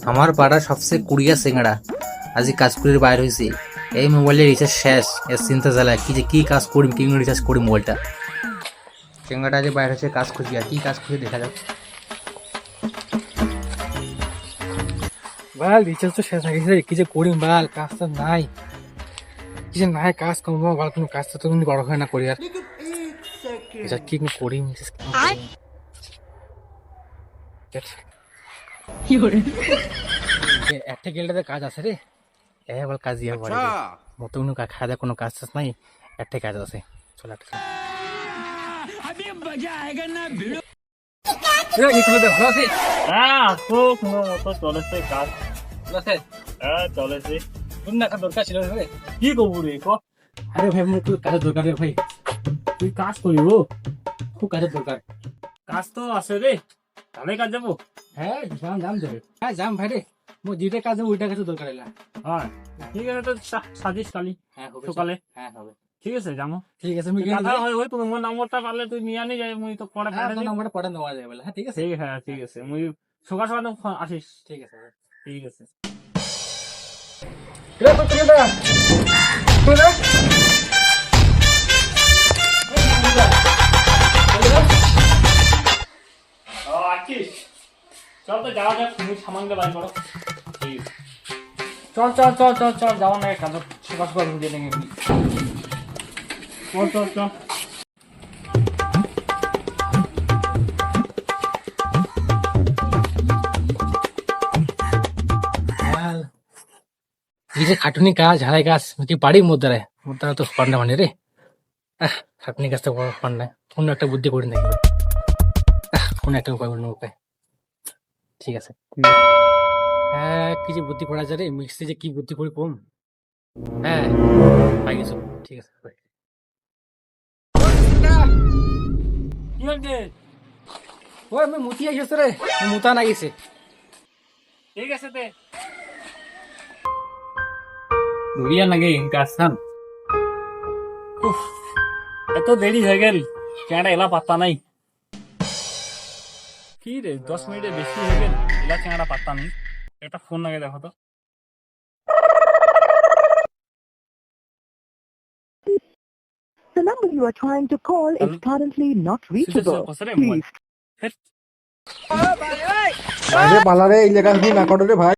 আমার পাড়ার সবচেয়ে কুড়িয়া সিঙ্গাড়া আজকে কাজ করে বাইর হয়েছি। এই মোবাইলের রিচার্জ শেষ, এর চিন্তা জ্বালায় কি কাজ করি, কি রিচার্জ করি মোবাইলটা। সিঙ্গাড়া আজ বাইর হয়েছে, কাজ খুঁজি, আর কি কাজ খুঁজি দেখা যাক। বাল রিচার্জ তো শেষ হয়ে গেছে, কি যে করি বাল, কাজ তো নাই, কি যে নাই কাজ করবো বাল, কোনো কাজ তো তুমি বড় হয় না করি। আর কি করি একটা গেলটাতে কাজ আছে রে, বল কাজ দিয়ে পারে মতো কোনো খাওয়া দাওয়া কোনো কাজ নাই, একটা কাজ আছে। চল একটা ভালো আছে। হ্যাঁ খুব মতো চলেছে কাজ। ভালো আছে? হ্যাঁ চলেছে। কোন একটা দরকার ছিল রে। কি করবো রে ক? আরে ভাই মোর একটু কাজের দরকার রে ভাই। তুই কাজ করিব? খুব কাজের দরকার। কাজ তো আছে রে, তাহলে কাজ যাবো। হ্যাঁ যাম যাবে, হ্যাঁ যাম ভাই রে। মোর যেটা কাজ হবে ওইটা কাছে দরকার এলা। হ্যাঁ ঠিক আছে, তো সাজিস কালি হ্যাঁ হবে সকালে। হ্যাঁ হবে, ঠিক আছে যাবো। ঠিক আছে। আমি কথা হয় ওই তুমি মোর নম্বরটা পারলে তুই নিয়ে আনি যাই, মুই তো পরে পাঠাই দিই। নাম্বারটা পড়া নেওয়া যাবে বলে। হ্যাঁ ঠিক আছে, হ্যাঁ ঠিক আছে, মুই সকাল সকাল তো আসিস। ঠিক আছে। ঠিক আছে। আসিস, চল তো যাওয়া যাক, তুমি সামানটা বাড়ি করো। ঠিক আছে, চল চল চল চল চল, যাওয়া না কাজ সকাল সকাল দিয়ে নেই। চল চল চল। এই যে খাটুনি কাজ, ঝাড়াই কাজ কি পারি মোর দ্বারা তো পান্ডা মানে রে। খাটুনি কাজটা পান্ডা, কোনো একটা বুদ্ধি করে নাকি, কোনো একটা উপায় অন্য উপায়। ঠিক আছে, হ্যাঁ কি যে বুদ্ধি করা যায় রে, মিক্সি যে কি বুদ্ধি করি কম। হ্যাঁ পাই গেছো, ঠিক আছে। কি হচ্ছে? ওই আমি মুতি আইসো রে, মুতা না গেছে। ঠিক আছে তে দুরিয়া নাকি কাজ খান। এত দেরি হয়ে গেল, কেনটা এলা পাত্তা নাই। কি রে 10 মিনিটে বেশি হয়ে গেল, এলা চেঙ্গাটা পাত্তা নেই। একটা ফোন লাগে দেখো তো। The number you are trying to call is currently not reachable. Please হেট, পালারে এই লেখা না করে রে ভাই।